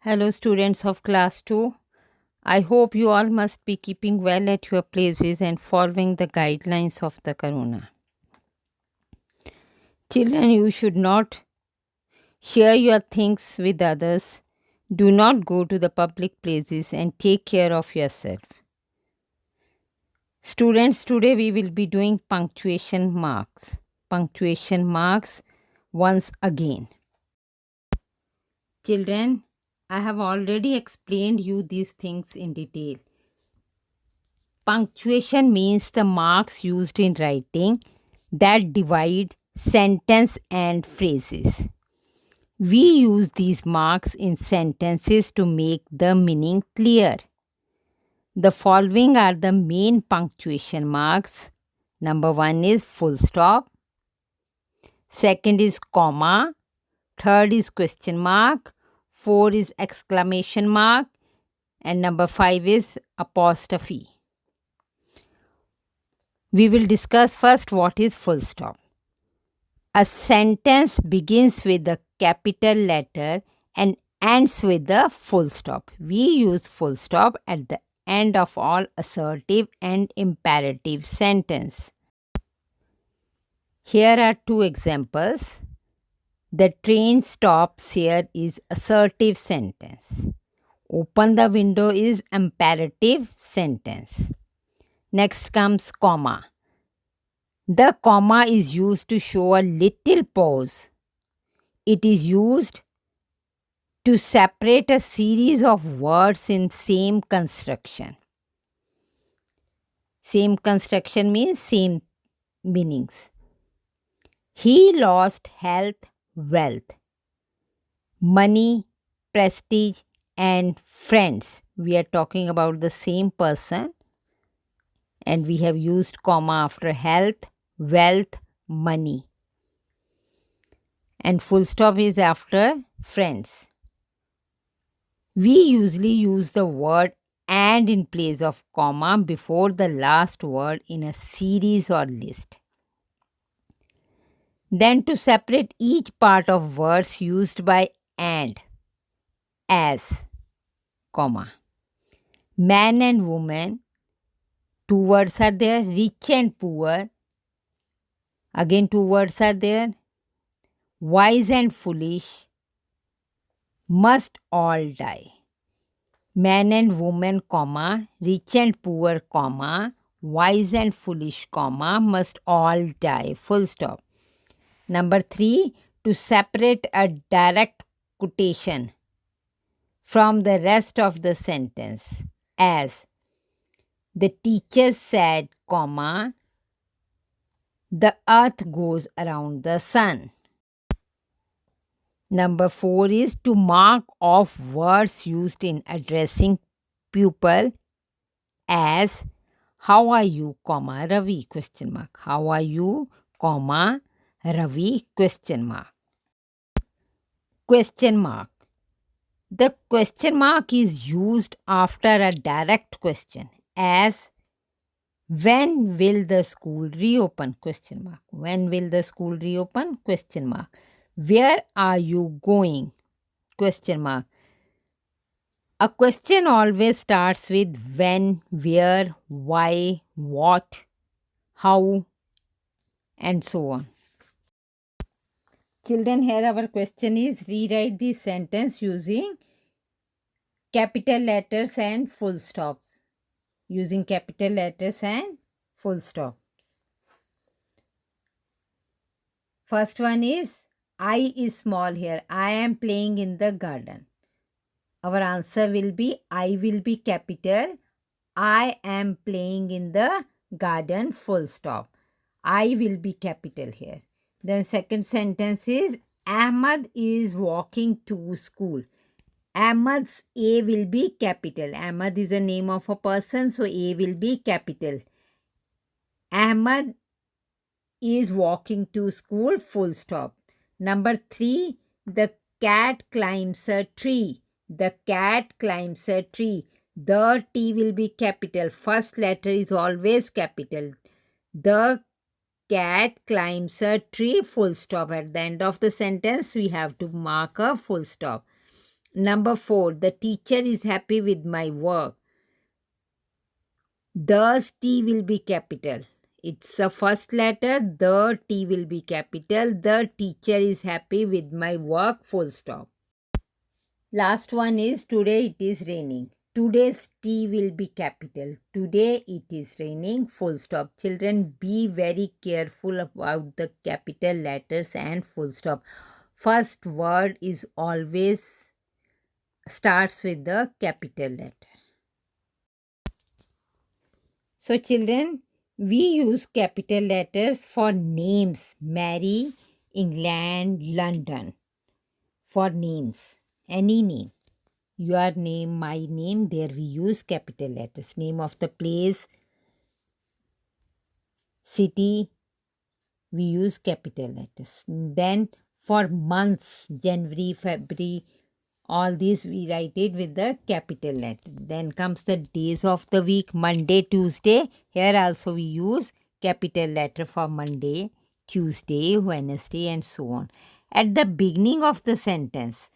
Hello, students of class 2. I hope you all must be keeping well at your places and following the guidelines of the corona. Children, you should not share your things with others. Do not go to the public places and take care of yourself. Students, today we will be doing punctuation marks. Punctuation marks once again. Children, I have already explained you these things in detail. Punctuation means the marks used in writing that divide sentence and phrases. We use these marks in sentences to make the meaning clear. The following are the main punctuation marks. Number 1 is full stop. Second is comma. Third is question mark. 4 is exclamation mark. And number 5 is apostrophe. We will discuss first what is full stop. A sentence begins with a capital letter and ends with a full stop. We use full stop at the end of all assertive and imperative sentence. Here are two examples. The train stops here is assertive sentence. Open the window is imperative sentence. Next comes comma. The comma is used to show a little pause. It is used to separate a series of words in same construction. Same construction means same meanings. He lost health, wealth, money, prestige, and friends. We are talking about the same person, and we have used comma after health, wealth, money. And full stop is after friends. We usually use the word and in place of comma before the last word in a series or list. Then to separate each part of words used by and, as, comma. Man and woman, two words are there, rich and poor. Again two words are there, wise and foolish, must all die. Man and woman, comma, rich and poor, comma, wise and foolish, comma, must all die, full stop. Number 3, to separate a direct quotation from the rest of the sentence, as the teacher said, comma, the earth goes around the sun. Number 4 is to mark off words used in addressing pupil, as how are you, comma, Ravi, question mark. How are you, comma, Ravi, question mark. Question mark. The question mark is used after a direct question, as when will the school reopen, question mark. When will the school reopen, question mark. Where are you going, question mark. A question always starts with when, where, why, what, how, and so on. Children, here our question is rewrite the sentence using capital letters and full stops. Using capital letters and full stops. First one is I is small here. I am playing in the garden. Our answer will be I will be capital. I am playing in the garden, full stop. I will be capital here. Then second sentence is Ahmad is walking to school. Ahmad's A will be capital. Ahmad is the name of a person, so A will be capital. Ahmad is walking to school, full stop. Number 3, the cat climbs a tree. The cat climbs a tree. The T will be capital. First letter is always capital. The cat climbs a tree, full stop. At the end of the sentence, we have to mark a full stop. Number 4, the teacher is happy with my work. The T will be capital. It's a first letter. The T will be capital. The teacher is happy with my work. Full stop. Last one is today it is raining. Today's T will be capital. Today it is raining. Full stop. Children, be very careful about the capital letters and full stop. First word is always starts with the capital letter. So, children, we use capital letters for names. Mary, England, London. For names. Any name. Your name, my name, there we use capital letters. Name of the place, city, we use capital letters. Then for months, January, February, all these we write it with the capital letter. Then comes the days of the week, Monday, Tuesday. Here also we use capital letter for Monday, Tuesday, Wednesday, and so on. At the beginning of the sentence,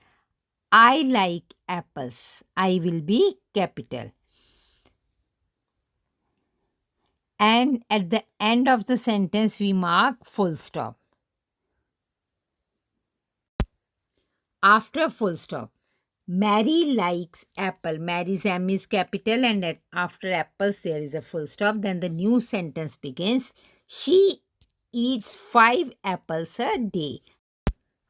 I like apples. I will be capital. And at the end of the sentence, we mark full stop. After full stop, Mary likes apple. Mary's M is capital, and after apples, there is a full stop. Then the new sentence begins. She eats 5 apples a day.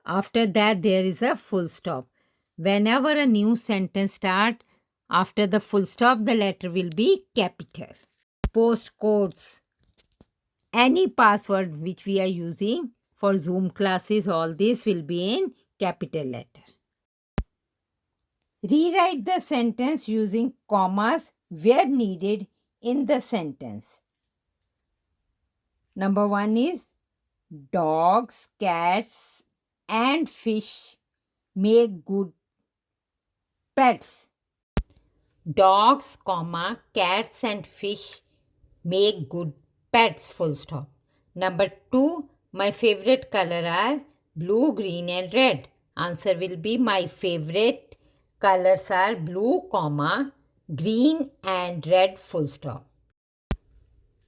After that, there is a full stop. Whenever a new sentence starts, after the full stop, the letter will be capital. Postcodes. Any password which we are using for Zoom classes, all this will be in capital letter. Rewrite the sentence using commas where needed in the sentence. Number 1 is dogs, cats, and fish make good pets. Dogs, comma, cats and fish make good pets, full stop. Number 2, my favorite color are blue, green and red. Answer will be my favorite colors are blue, comma, green and red, full stop.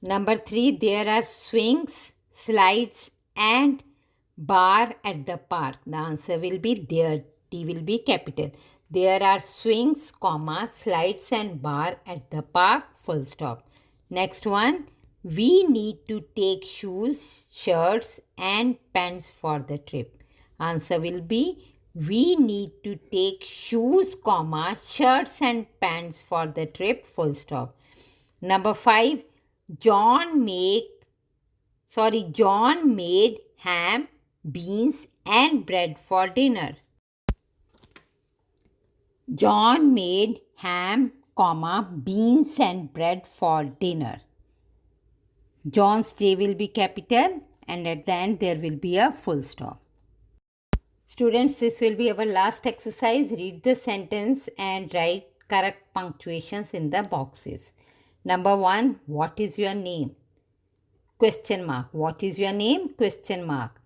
Number 3, there are swings, slides and bar at the park. The answer will be there. T will be capital. There are swings, comma, slides and bar at the park, full stop. Next one, we need to take shoes, shirts and pants for the trip. Answer will be we need to take shoes, comma, shirts and pants for the trip, full stop. Number 5, John made ham, beans and bread for dinner. John made ham, comma, beans and bread for dinner. John's J will be capital and at the end there will be a full stop. Students, this will be our last exercise. Read the sentence and write correct punctuations in the boxes. Number 1, what is your name? Question mark. What is your name? Question mark.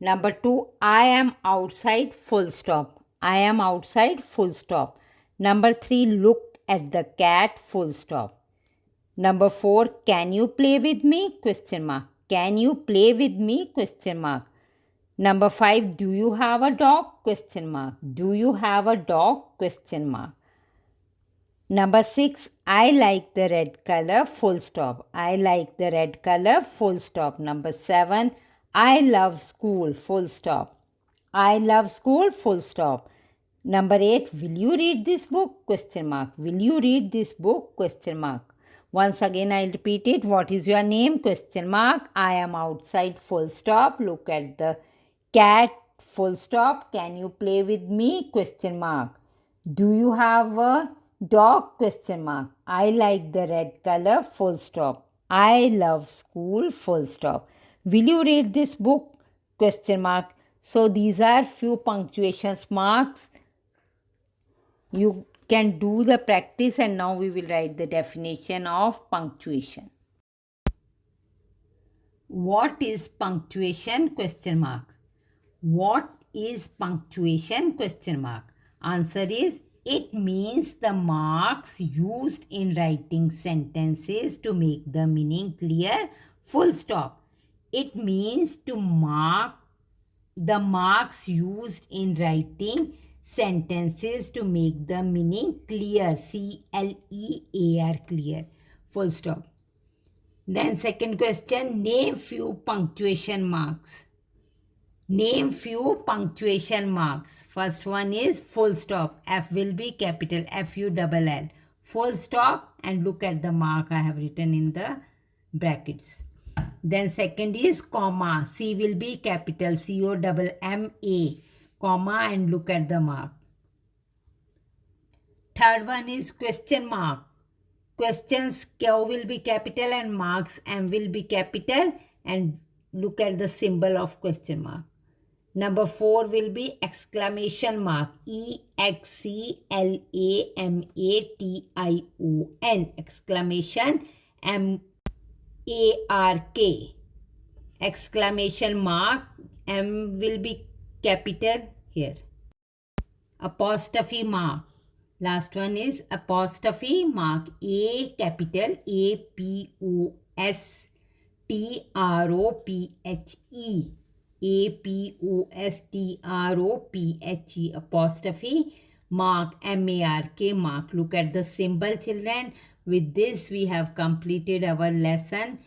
Number 2, I am outside, full stop. I am outside, full stop. Number 3, look at the cat, full stop. Number 4, can you play with me? Question mark. Can you play with me? Question mark. Number 5, do you have a dog? Question mark. Do you have a dog? Question mark. Number 6, I like the red color, full stop. I like the red color, full stop. Number 7, I love school, full stop. I love school, full stop. Number 8, will you read this book? Question mark. Will you read this book? Question mark. Once again, I'll repeat it. What is your name? Question mark. I am outside, full stop. Look at the cat, full stop. Can you play with me? Question mark. Do you have a dog? Question mark. I like the red color, full stop. I love school, full stop. Will you read this book? Question mark. So these are few punctuation marks. You can do the practice and now we will write the definition of punctuation. What is punctuation? Question mark. What is punctuation? Question mark. Answer is, it means the marks used in writing sentences to make the meaning clear. Full stop. It means to mark the marks used in writing sentences to make the meaning clear. C-L-E-A-R, clear. Full stop. Then second question, name few punctuation marks. Name few punctuation marks. First one is full stop. F will be capital F-U-double-L. Full stop, and look at the mark I have written in the brackets. Then second is comma. C will be capital C-O-M-M-A. Comma, and look at the mark. Third one is question mark. Questions Q will be capital and marks M will be capital, and look at the symbol of question mark. Number 4 will be exclamation mark. E-X-C-L-A-M-A-T-I-O-N. Exclamation M-A-R-K. Exclamation mark. M will be capital here. Apostrophe mark. Last one is apostrophe mark. A capital A-P-O-S-T-R-O-P-H-E. A-P-O-S-T-R-O-P-H-E. Apostrophe mark. M-A-R-K mark. Look at the symbol, children. With this, we have completed our lesson.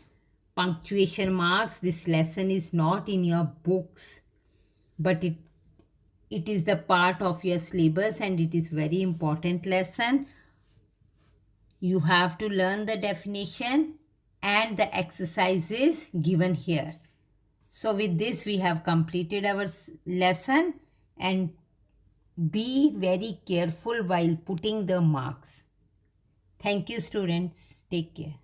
Punctuation marks. This lesson is not in your books, but it is the part of your syllabus, and it is very important lesson. You have to learn the definition and the exercises given here. So with this, we have completed our lesson, and be very careful while putting the marks. Thank you, students. Take care.